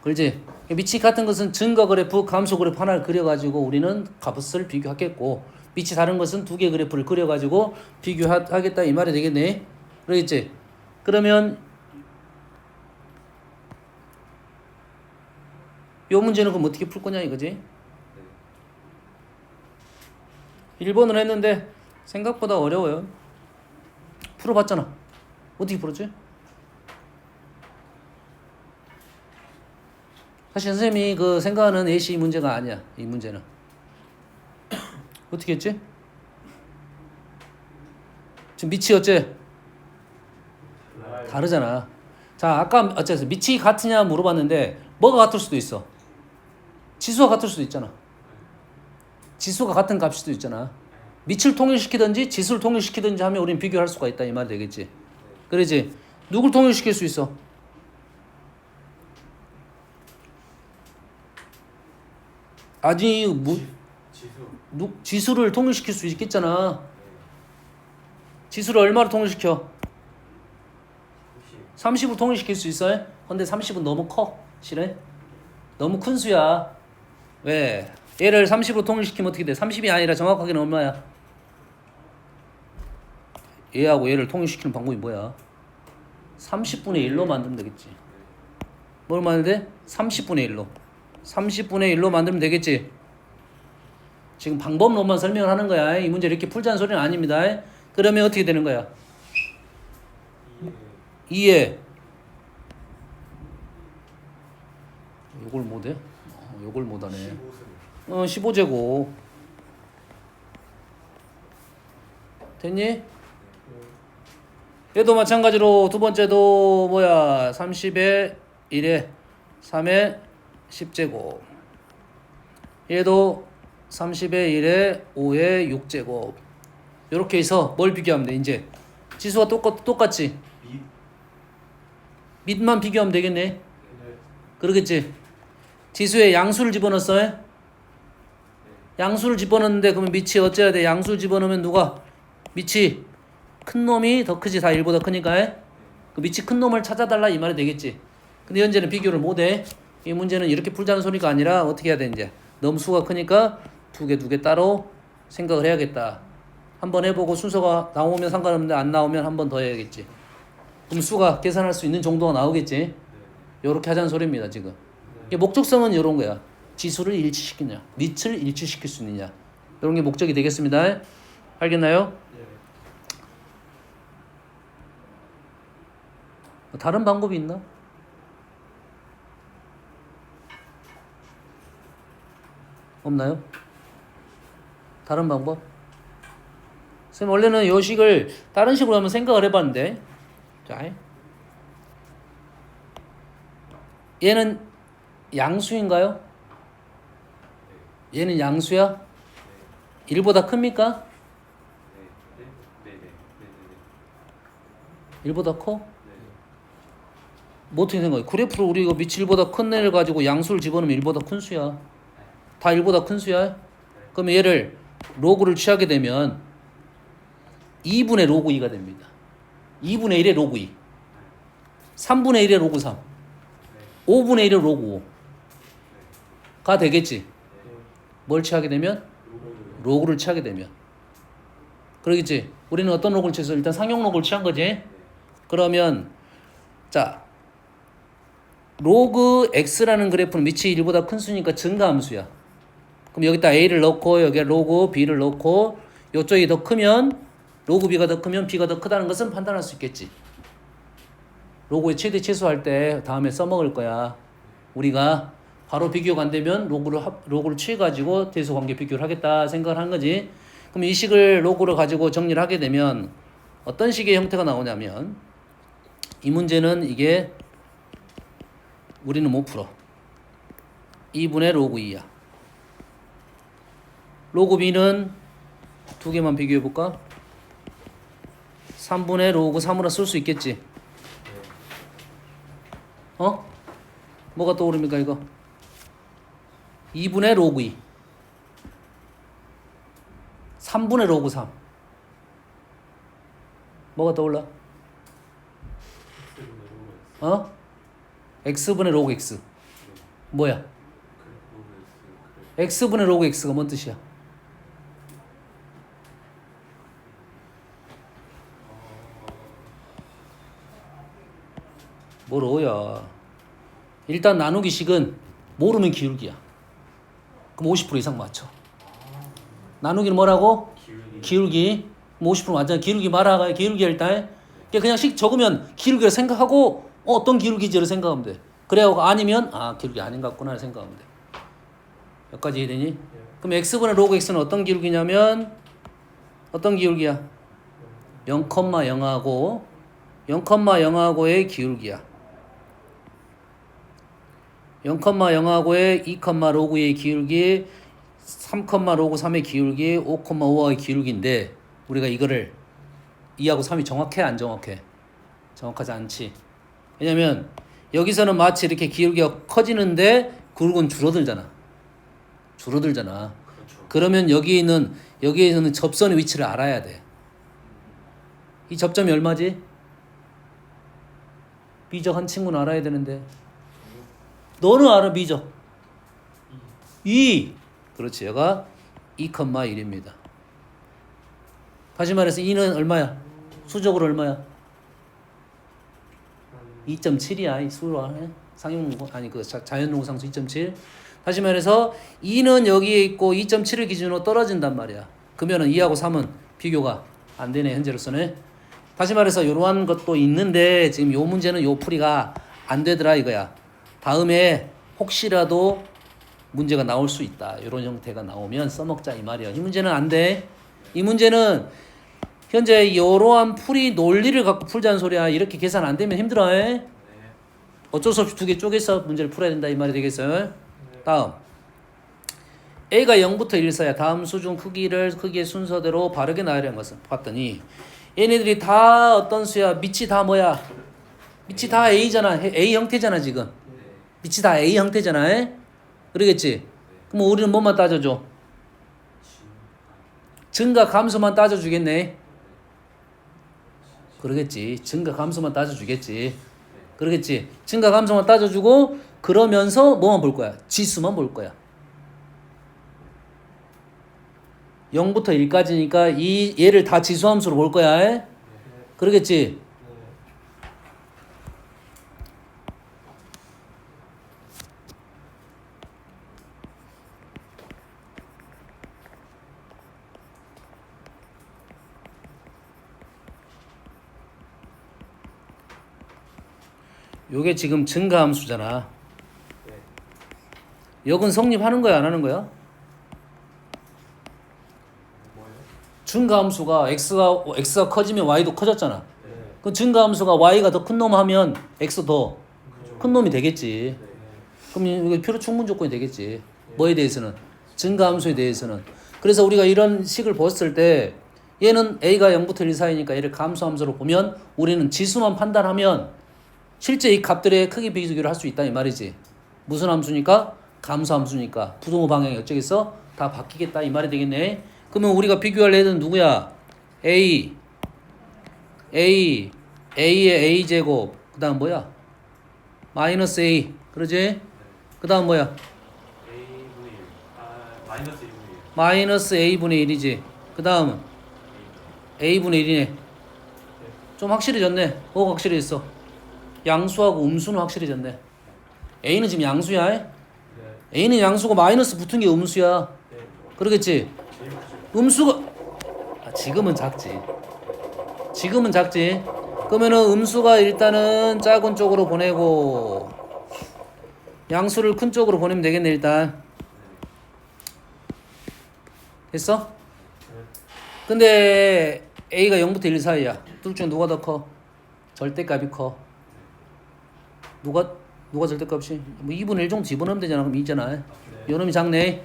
그렇지? 밑이 같은 것은 증가 그래프, 감소 그래프 하나를 그려가지고 우리는 값을 비교하겠고, 밑이 다른 것은 두 개 그래프를 그려가지고 비교하겠다 이 말이 되겠네. 그러겠지? 그러면 요 문제는 그럼 어떻게 풀 거냐 이거지? 1번을 했는데 생각보다 어려워요. 풀어봤잖아. 어떻게 풀었지? 사실 선생님이 그 생각하는 AC 문제가 아니야. 이 문제는 어떻게 했지? 지금 밑이 어째? 다르잖아. 자, 아까 어째서 밑이 같으냐 물어봤는데 뭐가 같을 수도 있어. 지수가 같을 수도 있잖아. 지수가 같은 값일 수도 있잖아. 밑을 통일시키든지 지수를 통일시키든지 하면 우리는 비교할 수가 있다 이 말이 되겠지. 그러지? 누굴 통일시킬 수 있어? 아니 지수를 통일시킬 수 있겠잖아. 지수를 얼마로 통일시켜? 30으로 통일시킬 수 있어요? 근데 30은 너무 커. 실은 너무 큰 수야. 왜? 얘를 30으로 통일시키면 어떻게 돼? 30이 아니라 정확하게는 얼마야? 얘하고 얘를 통일시키는 방법이 뭐야? 30분의 1로 만들면 되겠지. 뭘 만들면 돼? 30분의 1로. 30분의 1로 만들면 되겠지. 지금 방법론만 설명을 하는 거야. 이 문제 이렇게 풀자는 소리는 아닙니다. 그러면 어떻게 되는 거야? 2에 요걸 못해? 요걸 못하네. 15제곱 됐니? 얘도 마찬가지로 두 번째도 뭐야? 30에 1에 3에 10제곱. 얘도 30에 1에 5에 6제곱. 이렇게 해서 뭘 비교하면 돼? 이제 지수가 똑같지? 밑만 비교하면 되겠네. 네. 그러겠지. 지수에 양수를 집어넣었어요. 양수를 집어넣는데 그러면 밑이 어째야 돼? 양수를 집어넣으면 누가? 밑이 큰 놈이 더 크지. 다 1보다 크니까. 그 밑이 큰 놈을 찾아달라 이 말이 되겠지. 근데 현재는 비교를 못해. 이 문제는 이렇게 풀자는 소리가 아니라 어떻게 해야 돼 이제. 너무 수가 크니까 두 개 따로 생각을 해야겠다. 한번 해보고 순서가 나오면 상관없는데 안 나오면 한 번 더 해야겠지. 그럼 수가 계산할 수 있는 정도가 나오겠지. 요렇게 하자는 소리입니다 지금. 이게 목적성은 이런 거야. 지수를 일치시키냐, 밑을 일치시킬 수 있느냐, 이런 게 목적이 되겠습니다. 알겠나요? 다른 방법이 있나? 없나요? 다른 방법? 선생님 원래는 요 식을 다른 식으로 한번 생각을 해봤는데, 자, 얘는 양수인가요? 얘는 양수야? 1보다 큽니까? 1보다 커? 뭐 어떻게 생각해? 그래프로 우리 이거 밑이 1보다 큰 애를 가지고 양수를 집어넣으면 1보다 큰 수야. 다 1보다 큰 수야? 그러면 얘를 로그를 취하게 되면 2분의 로그 2가 됩니다. 2분의 1의 로그 2. 3분의 1의 로그 3. 5분의 1의 로그 5가 되겠지. 뭘 취하게 되면? 로그를 취하게 되면. 그러겠지. 우리는 어떤 로그를 취해서 일단 상용 로그를 취한 거지. 그러면 자, 로그 x라는 그래프는 밑이 1보다 큰 수니까 증가함수야. 그럼 여기다 a를 넣고 여기에 로그 b를 넣고 이쪽이 더 크면 로그 b가 더 크면 b가 더 크다는 것은 판단할 수 있겠지. 로그의 최대 최소할 때 다음에 써먹을 거야. 우리가 바로 비교가 안 되면 로그를 취해가지고 대소관계 비교를 하겠다 생각을 한 거지. 그럼 이 식을 로그를 가지고 정리를 하게 되면 어떤 식의 형태가 나오냐면, 이 문제는 이게 우리는 못 풀어. 2분의 로그 2야. 로그 b는 두 개만 비교해 볼까? 3분의 로그 3으로 쓸 수 있겠지. 뭐가 떠오릅니까 이거? 2분의 로그 2. 3분의 로그 3. 뭐가 떠올라? x분의 로그 x. 뭐야? x분의 로그 x가 뭔 뜻이야? 뭐로야? 일단 나누기식은 모르면 기울기야. 그럼 50% 이상 맞춰. 나누기는 뭐라고? 기울기. 50% 맞잖아. 기울기 말아가. 기울기 일단. 그냥 식 적으면 기울기를 생각하고 어떤 기울기지를 생각하면 돼. 그래야 아니면 기울기 아닌 것 같구나 생각하면 돼. 여기까지 이해되니? 그럼 x분의 로그 x는 어떤 기울기냐면 어떤 기울기야? 0,0하고 0,0하고의 기울기야. 0,0하고의 2, 로그의 기울기, 3, 로그 3의 기울기, 5, 5하고의 기울기인데 우리가 이거를 2하고 3이 정확해 안 정확해? 정확하지 않지. 왜냐면 여기서는 마치 이렇게 기울기가 커지는데 굵은 줄어들잖아. 그렇죠. 그러면 여기에서는 접선의 위치를 알아야 돼. 이 접점이 얼마지? 미적 한 친구는 알아야 되는데. 너는 알아 미적? 2. 그렇지. 얘가 2,1입니다. 다시 말해서 2는 얼마야? 수적으로 얼마야? 2.7이야. 이 수로 상용농구 아니 그 자연농구 상수 2.7. 다시 말해서 2는 여기에 있고 2.7을 기준으로 떨어진단 말이야. 그러면은 2하고 3은 비교가 안 되네 현재로서는. 다시 말해서 이러한 것도 있는데 지금 요 문제는 요 풀이가 안 되더라 이거야. 다음에 혹시라도 문제가 나올 수 있다. 이런 형태가 나오면 써먹자 이 말이야. 이 문제는 안 돼. 이 문제는 현재 이러한 풀이 논리를 갖고 풀자는 소리야. 이렇게 계산 안 되면 힘들어. 어쩔 수 없이 두 개 쪼개서 문제를 풀어야 된다 이 말이 되겠어요. 다음 A가 0부터 1 사이야. 다음 수중 크기의 순서대로 바르게 나열한 것을 봤더니 얘네들이 다 어떤 수야? 밑이 다 뭐야? 밑이 다 A잖아. A 형태잖아 지금. 밑이 다 A 형태잖아. 에? 그러겠지? 그럼 우리는 뭐만 따져줘? 증가 감소만 따져주겠네. 그러겠지. 증가 감소만 따져주겠지. 그러겠지. 증가 감소만 따져주고 그러면서 뭐만 볼 거야? 지수만 볼 거야. 0부터 1까지니까 얘를 다 지수함수로 볼 거야. 에? 그러겠지. 요게 지금 증가함수잖아. 역은 성립하는 거야, 안 하는 거야? 증가함수가 x가 커지면 y도 커졌잖아. 그 증가함수가 y가 더 큰 놈 하면 x 더 큰 놈이 되겠지. 그럼 이게 필요 충분 조건이 되겠지. 뭐에 대해서는? 증가함수에 대해서는. 그래서 우리가 이런 식을 봤을 때 얘는 a가 0부터 1 사이니까 얘를 감소함수로 보면 우리는 지수만 판단하면 실제 이 값들의 크기 비교를 할 수 있다 이 말이지. 무슨 함수니까? 감소함수니까. 부동호 방향이 어쩌겠어? 다 바뀌겠다 이 말이 되겠네. 그러면 우리가 비교할 애는 누구야? A의 A제곱. 그 다음 뭐야? 마이너스 A. 그러지? 그 다음 뭐야? A분의 1. 마이너스 1분의 1. 마이너스 A분의 1이지. 그 다음은 A분의 1이네. 좀 확실해졌네. 뭐가 확실해졌어? 양수하고 음수는 확실해졌네. A는 지금 양수야. 네. A는 양수고 마이너스 붙은 게 음수야. 네. 그러겠지? 음수가 지금은 작지. 지금은 작지. 그러면은 음수가 일단은 작은 쪽으로 보내고 양수를 큰 쪽으로 보내면 되겠네 일단. 됐어? 근데 A가 0부터 1 사이야. 둘 중 누가 더 커? 절대값이 커. 누가 절대값이? 뭐 2분의 1 정도 집어넣으면 되잖아. 그럼 2잖아. 네. 요놈이 작네. 네.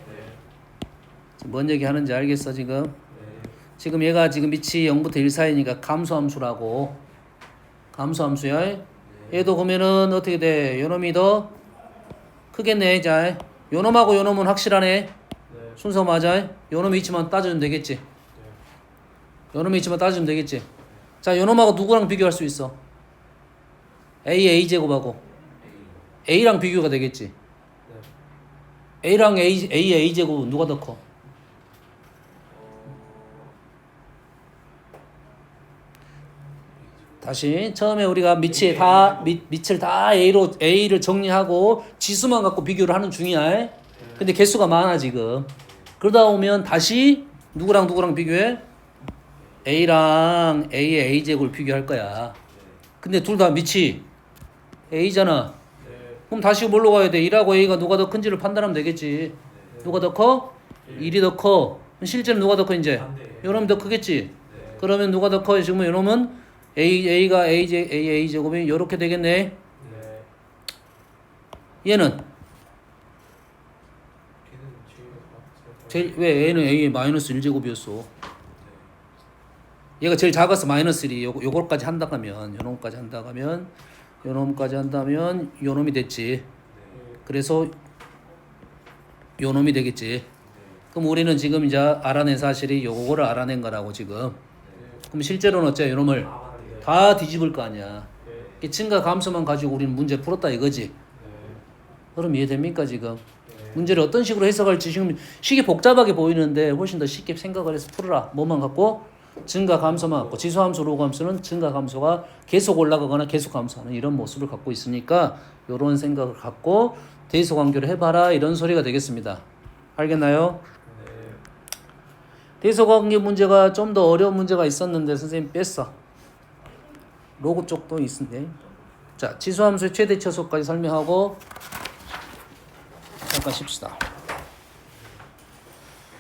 뭔 얘기 하는지 알겠어 지금? 네. 지금 얘가 지금 밑이 0부터 1 사이니까 감소함수라고. 감소함수야. 얘도 보면은 어떻게 돼? 요놈이 더 크겠네. 자, 요놈하고 요놈은 확실하네. 네. 순서 맞아. 요놈이 있지만 따져주면 되겠지. 요놈이 있지만 따져주면 되겠지. 자, 요놈하고 누구랑 비교할 수 있어? A제곱하고 A랑 비교가 되겠지. A랑 A제곱은 누가 더 커? 다시 처음에 우리가 밑을 다 A를 정리하고 지수만 갖고 비교를 하는 중이야. 근데 개수가 많아 지금. 그러다 보면 다시 누구랑 비교해? A랑 A의 A제곱을 비교할 거야. 근데 둘 다 밑이 A잖아. 그럼 다시 뭘로 가야 돼? 1하고 A가 누가 더 큰지를 판단하면 되겠지. 누가 더 커? 1이 더 커. 실제는 누가 더 커 이제? 요놈이 더 크겠지. 그러면 누가 더 커? 지금 요놈은 A가 A제곱이 요렇게 되겠네. 얘는 왜 A는 A의 마이너스 1제곱이었어? 얘가 제일 작아서 마이너스 1이 요걸까지 한다면 요놈까지 한다면 요놈이 됐지. 그래서 요놈이 되겠지. 그럼 우리는 지금 이제 알아낸 사실이 요거를 알아낸 거라고 지금. 그럼 실제로는 어째 요놈을 다 뒤집을 거 아니야. 이 증가 감소만 가지고 우리는 문제 풀었다 이거지. 그럼 이해됩니까 지금? 문제를 어떤 식으로 해석할지 지금 식이 복잡하게 보이는데 훨씬 더 쉽게 생각을 해서 풀어라. 뭐만 갖고? 증가 감소만 갖고. 지수함수 로그함수는 증가 감소가 계속 올라가거나 계속 감소하는 이런 모습을 갖고 있으니까 이런 생각을 갖고 대소 관계를 해봐라 이런 소리가 되겠습니다. 알겠나요? 대소 관계 문제가 좀 더 어려운 문제가 있었는데 선생님 뺐어. 로그 쪽도 있는데. 자, 지수함수의 최대 최소까지 설명하고 잠깐 쉽시다.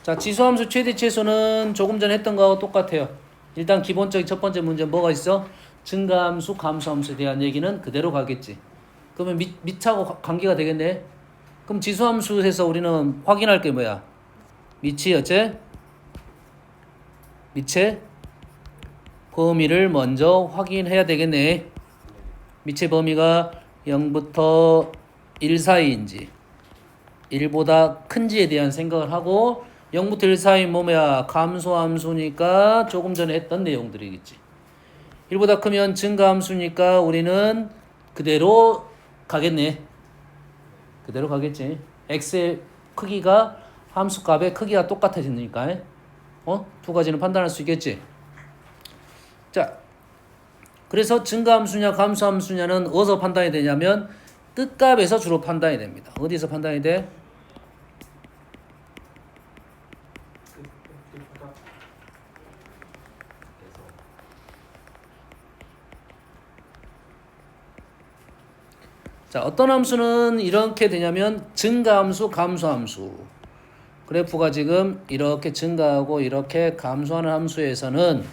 자, 지수함수 최대 최소는 조금 전에 했던 거하고 똑같아요. 일단 기본적인 첫 번째 문제 뭐가 있어? 증가함수, 감소함수에 대한 얘기는 그대로 가겠지. 그러면 밑하고 관계가 되겠네. 그럼 지수함수에서 우리는 확인할 게 뭐야? 밑이 어째? 밑에 범위를 먼저 확인해야 되겠네. 밑의 범위가 0부터 1 사이인지 1보다 큰지에 대한 생각을 하고 0부터 1 사이인 뭐야? 감소함수니까 조금 전에 했던 내용들이겠지. 1보다 크면 증가함수니까 우리는 그대로 가겠네. 그대로 가겠지. x의 크기가 함수값의 크기가 똑같아지니까 두 가지는 판단할 수 있겠지. 자, 그래서 증가함수냐 감소함수냐는 어디서 판단이 되냐면 끝값에서 주로 판단이 됩니다. 어디서 판단이 돼? 자, 어떤 함수는 이렇게 되냐면 증가함수, 감소함수. 그래프가 지금 이렇게 증가하고 이렇게 감소하는 함수에서는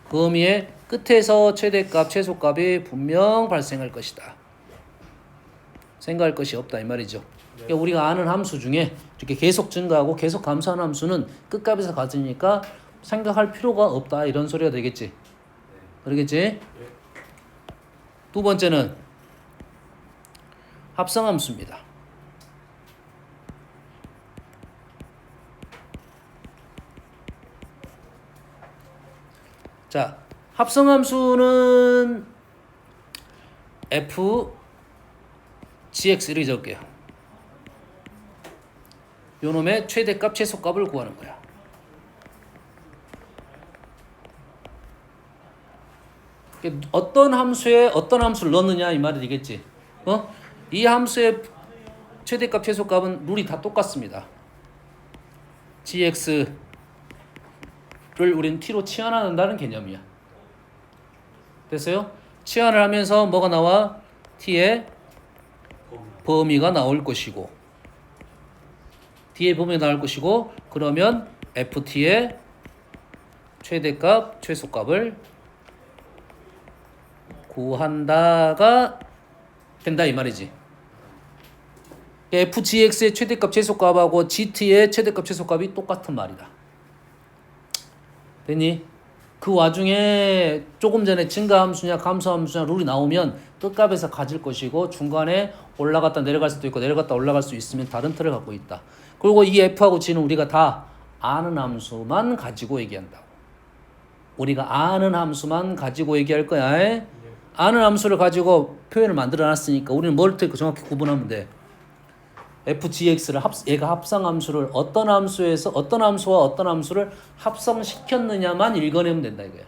범위의 끝에서 최대값, 최소값이 분명 발생할 것이다. 생각할 것이 없다 이 말이죠. 그러니까 우리가 아는 함수 중에 이렇게 계속 증가하고 계속 감소하는 함수는 끝값에서 같으니까 생각할 필요가 없다 이런 소리가 되겠지. 그러겠지? 두 번째는 합성함수입니다. 자, 합성함수는 f gx를 적을게요. 요놈의 최대값, 최소값을 구하는 거야. 어떤 함수에 어떤 함수를 넣느냐 이 말이 되겠지. 이 함수의 최대값, 최소값은 룰이 다 똑같습니다. gx를 우린 t로 치환한다는 개념이야. 됐어요? 치환을 하면서 뭐가 나와? t의 범위가 나올 것이고 t의 범위가 나올 것이고 그러면 ft의 최대값, 최소값을 구한다가 된다 이 말이지. fgx의 최대값, 최소값하고 gt의 최대값, 최소값이 똑같은 말이다. 됐니? 그 와중에 조금 전에 증가함수냐 감소함수냐 룰이 나오면 끝값에서 가질 것이고 중간에 올라갔다 내려갈 수도 있고 내려갔다 올라갈 수 있으면 다른 틀을 갖고 있다. 그리고 이 f하고 g는 우리가 다 아는 함수만 가지고 얘기한다고. 우리가 아는 함수만 가지고 얘기할 거야. 아는 함수를 가지고 표현을 만들어 놨으니까 우리는 뭘 정확히 구분하면 돼. fgx를 얘가 합성함수를 어떤 함수에서 어떤 함수와 어떤 함수를 합성시켰느냐만 읽어내면 된다 이거야.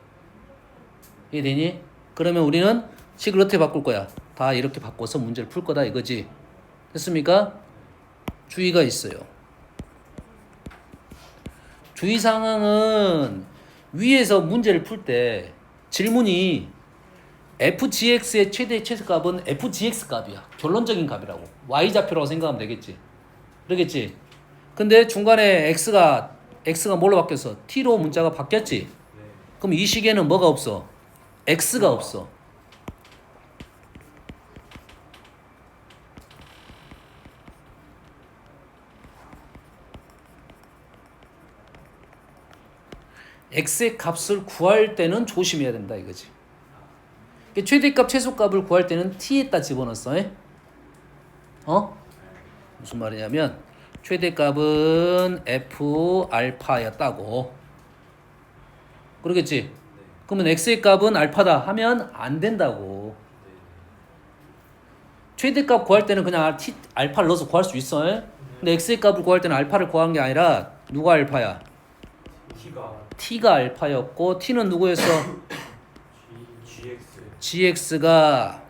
이해되니? 그러면 우리는 식을 어떻게 바꿀 거야? 다 이렇게 바꿔서 문제를 풀 거다 이거지. 됐습니까? 주의가 있어요. 주의사항은 위에서 문제를 풀 때 질문이 fgx의 최대 최소값은 fgx 값이야. 결론적인 값이라고. y좌표라고 생각하면 되겠지. 그러겠지. 근데 중간에 x가 뭘로 바뀌었어? t로 문자가 바뀌었지. 그럼 이 식에는 뭐가 없어? x가 없어. x의 값을 구할 때는 조심해야 된다 이거지. 최대값, 최소값을 구할 때는 t에다 집어넣었어. 무슨 말이냐면 최대값은 f 알파였다고. 그러겠지? 그러면 x의 값은 알파다 하면 안 된다고. 최대값 구할 때는 그냥 알파를 넣어서 구할 수 있어. 근데 x의 값을 구할 때는 알파를 구한 게 아니라 누가 알파야? t가 알파였고 t는 누구였어? gx가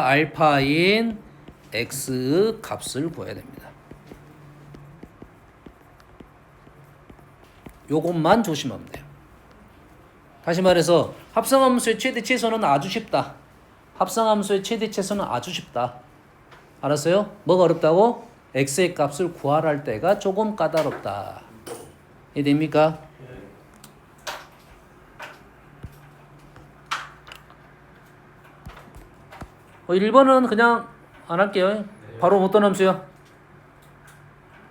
알파인 x 값을 구해야 됩니다. 요것만 조심하면 돼요. 다시 말해서 합성함수의 최대 최소는 아주 쉽다. 합성함수의 최대 최소는 아주 쉽다. 알았어요? 뭐가 어렵다고? x의 값을 구하라 때가 조금 까다롭다. 이해됩니까? 1번은 그냥 안 할게요. 바로 어떤 함수야?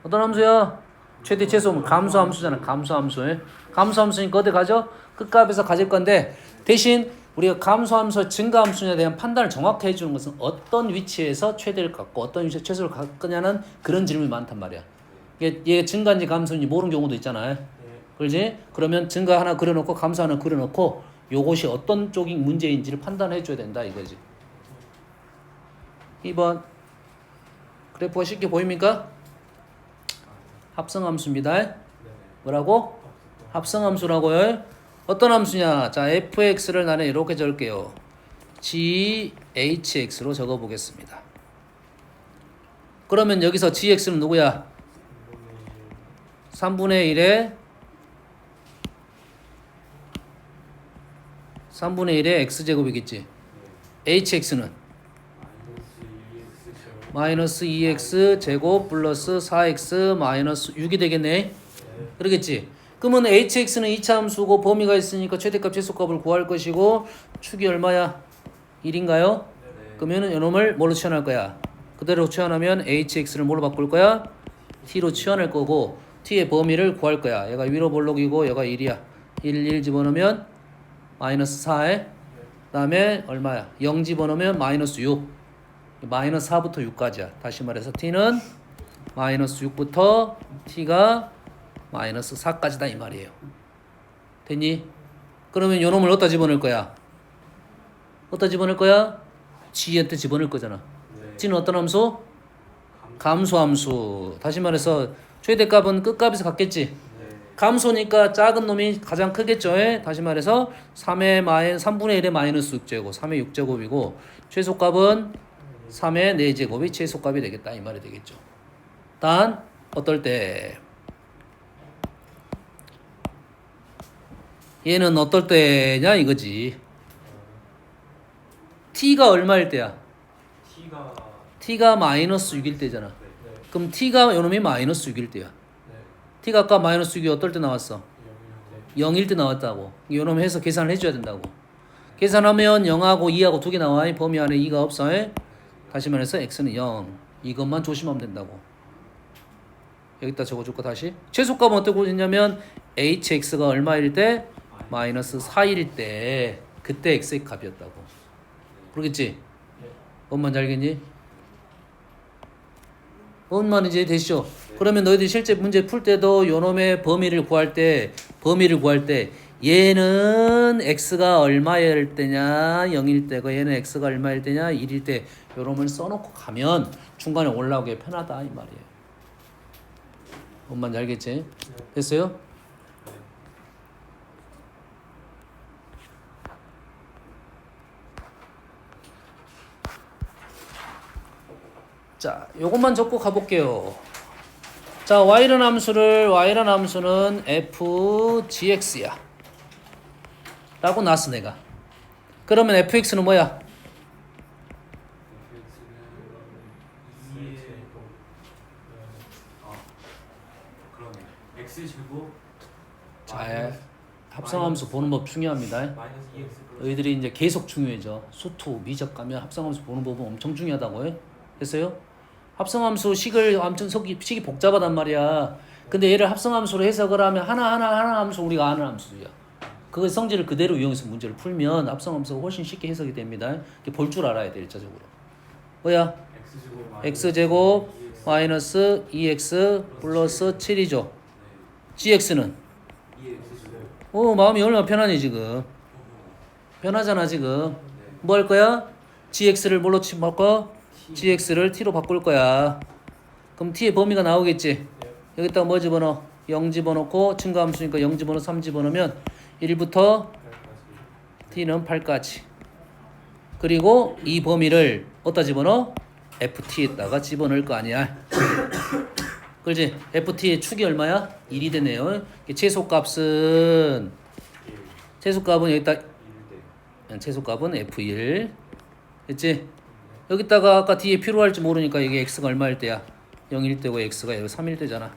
어떤 함수야? 최대 최소 감소함수잖아. 감소함수. 감소함수니까 어디 가죠? 끝값에서 가질 건데 대신 우리가 감소함수, 증가함수에 대한 판단을 정확히 해주는 것은 어떤 위치에서 최대를 갖고 어떤 위치에서 최소를 갖을 거냐는 그런 질문이 많단 말이야. 얘 증가인지 감소인지 모르는 경우도 있잖아요. 그렇지? 그러면 증가 하나 그려놓고 감소 하나 그려놓고 요것이 어떤 쪽이 문제인지를 판단해 줘야 된다 이거지. 2번 그래프가 쉽게 보입니까? 합성함수입니다. 뭐라고? 합성함수라고요. 어떤 함수냐? 자, fx를 나는 이렇게 적을게요.ghx로 적어보겠습니다. 그러면 여기서 gx는 누구야? 3분의 1에 3분의 1의 x제곱이겠지. hx는 마이너스 2x 제곱 플러스 4x 마이너스 6이 되겠네. 그러겠지. 그러면 hx는 2차 함수고 범위가 있으니까 최대값 최소값을 구할 것이고 축이 얼마야? 1인가요? 그러면은 이놈을 뭘로 치환할 거야? 그대로 치환하면 hx를 뭘로 바꿀 거야? t로 치환할 거고 t의 범위를 구할 거야. 얘가 위로 볼록이고 얘가 1이야. 1 집어넣으면 마이너스 4에 그 다음에 얼마야? 0 집어넣으면 마이너스 6. 마이너스 4부터 6까지야. 다시 말해서 t는 마이너스 6부터 t가 마이너스 4까지다 이 말이에요. 됐니? 그러면 요 놈을 어디다 집어넣을 거야? 어디다 집어넣을 거야? g한테 집어넣을 거잖아. g는 어떤 함수? 감소함수. 다시 말해서 최대값은 끝값에서 같겠지? 감소니까 작은 놈이 가장 크겠죠. 다시 말해서 3분의 1의 마이너스 6제곱 3의 6제곱이고 최소값은 3의 4제곱이 최소값이 되겠다 이 말이 되겠죠. 단 어떨 때 얘는 어떨 때냐 이거지. t가 얼마일 때야? t가 마이너스 6일 때잖아. 그럼 t가 요놈이 마이너스 6일 때야. t가 아까 마이너스 6이 어떨 때 나왔어? 0일 때 나왔다고. 요놈 해서 계산을 해줘야 된다고. 계산하면 0하고 2하고 두 개 나와. 범위 안에 2가 없어. 다시 말해서 x는 0. 이것만 조심하면 된다고. 여기다 적어줄 거 다시. 최소값은 어떻게 보냐면 hx가 얼마일 때? 마이너스 4일 때 그때 x의 값이었다고. 그러겠지? 뭔 말인지 알겠니? 뭔 말인지 되시죠? 그러면 너희들이 실제 문제 풀 때도 요놈의 범위를 구할 때 얘는 x가 얼마일 때냐 0일 때고 얘는 x가 얼마일 때냐 1일 때 요놈을 써놓고 가면 중간에 올라오기 편하다 이 말이에요. 뭔 말인지 알겠지? 됐어요? 자, 요것만 적고 가볼게요. 자, y라는 함수는 fgx야 라고 놨어 내가. 그러면 fx는 뭐야? x제곱 자, 합성함수 보는 법 중요합니다. 너희들이 이제 계속 중요해져. 수투, 미적 가면 합성함수 보는 법은 엄청 중요하다고요. 됐어요? 합성함수 식을 아무튼 식이 복잡하단 말이야. 근데 얘를 합성함수로 해석을 하면 하나 함수 우리가 아는 함수야. 그 성질을 그대로 이용해서 문제를 풀면 합성함수가 훨씬 쉽게 해석이 됩니다. 볼 줄 알아야 돼 일차적으로. 뭐야? x제곱 마이너스 2x 플러스 7이죠. gx는? 마음이 얼마나 편하니 지금. 편하잖아 지금. 뭐 할 거야? gx를 뭘로 바꿔? gx를 t로 바꿀 거야. 그럼 t의 범위가 나오겠지. 여기다가 뭐 집어넣어? 0 집어넣고 증가함수니까 0 집어넣어 3 집어넣으면 1부터 t는 8까지. 그리고 이 범위를 어디다 집어넣어? ft에다가 집어넣을 거 아니야. 그렇지? ft의 축이 얼마야? 1이 되네요. 최소값은 여기다 최소값은 f1 됐지? 여기다가 아까 뒤에 필요할지 모르니까 이게 x가 얼마일 때야? 0일 때고 x가 여기 3일 때잖아.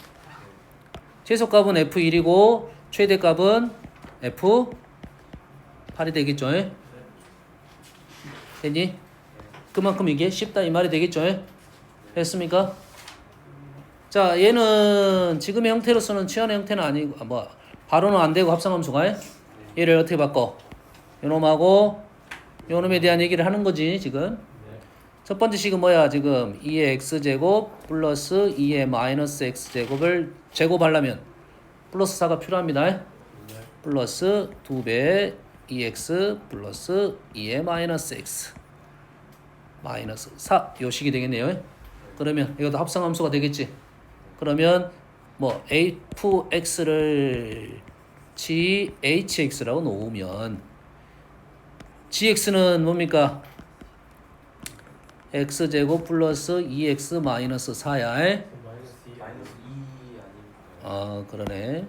최소값은 f1이고 최대값은 f8이 되겠죠? 됐니? 그만큼 이게 쉽다 이 말이 되겠죠? 됐습니까? 자, 얘는 지금의 형태로서는 치환의 형태는 아니고 바로는 안 되고 합성함수가 얘를 어떻게 바꿔? 요놈하고 요놈에 대한 얘기를 하는 거지 지금. 첫 번째 식은 뭐야? 지금 2의 x제곱 플러스 2의 마이너스 x제곱을 제곱하려면 플러스 4가 필요합니다. 플러스 2배 2x 플러스 2의 마이너스 x 마이너스 4 요 식이 되겠네요. 그러면 이것도 합성함수가 되겠지. 그러면 뭐 fx를ghx라고 놓으면 gx는 뭡니까? x제곱 플러스 2x 마이너스 4야. 마이너스 2 아닙니까? 그러네.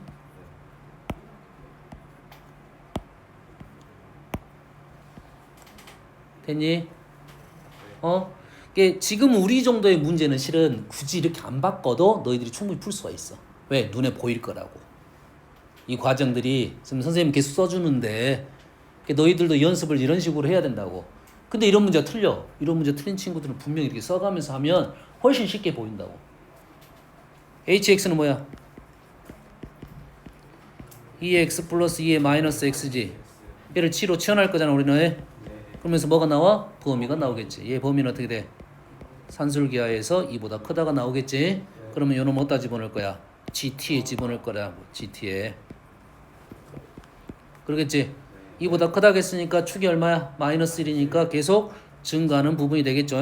됐니? 이게 지금 우리 정도의 문제는 실은 굳이 이렇게 안 바꿔도 너희들이 충분히 풀 수가 있어. 왜? 눈에 보일 거라고. 이 과정들이 지금 선생님 계속 써주는데 너희들도 연습을 이런 식으로 해야 된다고. 근데 이런 문제가 틀려. 이런 문제 틀린 친구들은 분명히 이렇게 써가면서 하면 훨씬 쉽게 보인다고. hx는 뭐야? 2x 플러스 2의 마이너스 x지. 얘를 g로 치환할 거잖아 우리는. 그러면서 뭐가 나와? 범위가 나오겠지. 얘 범위는 어떻게 돼? 산술기하에서 2보다 크다가 나오겠지. 그러면 요놈 어디다 집어넣을 거야? GT에 집어넣을 거야. GT에. 그러겠지? 2보다 크다고 했으니까 축이 얼마야? 마이너스 1이니까 계속 증가하는 부분이 되겠죠.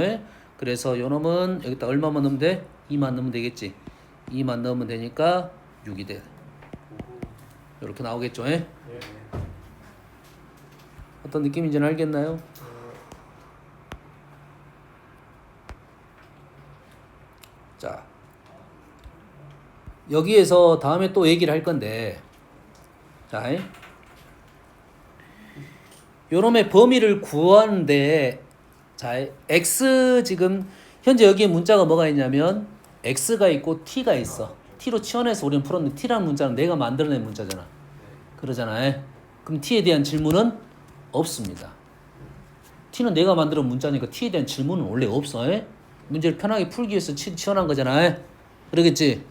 그래서 요놈은 여기다 얼마만 넣으면 돼? 2만 넣으면 되겠지. 2만 넣으면 되니까 6이 돼. 이렇게 나오겠죠. 어떤 느낌인지는 알겠나요? 자, 여기에서 다음에 또 얘기를 할 건데, 자, 요놈의 범위를 구하는데, 자, x 지금 현재 여기에 문자가 뭐가 있냐면 x가 있고 t가 있어. t로 치환해서 우리는 풀었는데 t라는 문자는 내가 만들어낸 문자잖아. 그러잖아요. 그럼 t에 대한 질문은 없습니다. t는 내가 만들어 문자니까 t에 대한 질문은 원래 없어. 문제를 편하게 풀기 위해서 치환한 거잖아. 그러겠지?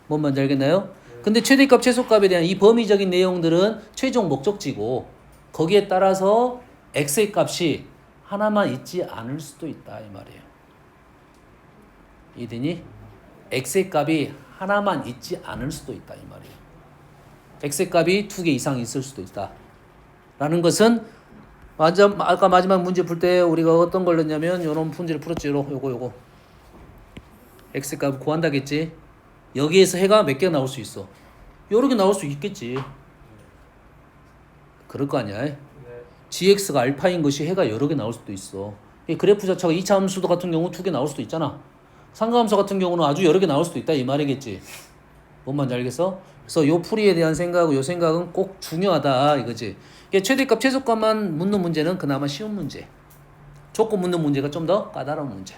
뭔 말인지 알겠나요? 근데 최대값 최소값에 대한 이 범위적인 내용들은 최종 목적지고 거기에 따라서 x의 값이 하나만 있지 않을 수도 있다 이 말이에요. 이해되니? x의 값이 하나만 있지 않을 수도 있다 이 말이에요. x의 값이 2개 이상 있을 수도 있다 라는 것은 아까 마지막 문제 풀 때 우리가 어떤 걸 넣냐면 요런 문제를 풀었지. 요거 x 값 구한다겠지. 여기에서 해가 몇 개가 나올 수 있어? 여러 개 나올 수 있겠지. 그럴 거 아니야. gx가 알파인 것이 해가 여러 개 나올 수도 있어. 이 그래프 자체가 2차 함수도 같은 경우 2개 나올 수도 있잖아. 상가함수 같은 경우는 아주 여러 개 나올 수도 있다 이 말이겠지. 뭔 말인지 알겠어? 그래서 요 풀이에 대한 생각하고 요 생각은 꼭 중요하다 이거지. 이게 최대값 최소값만 묻는 문제는 그나마 쉬운 문제. 조건 묻는 문제가 좀 더 까다로운 문제.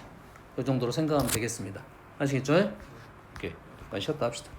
이 정도로 생각하면 되겠습니다. 아시겠죠? 오케이. 잠깐 쉬었다 합시다.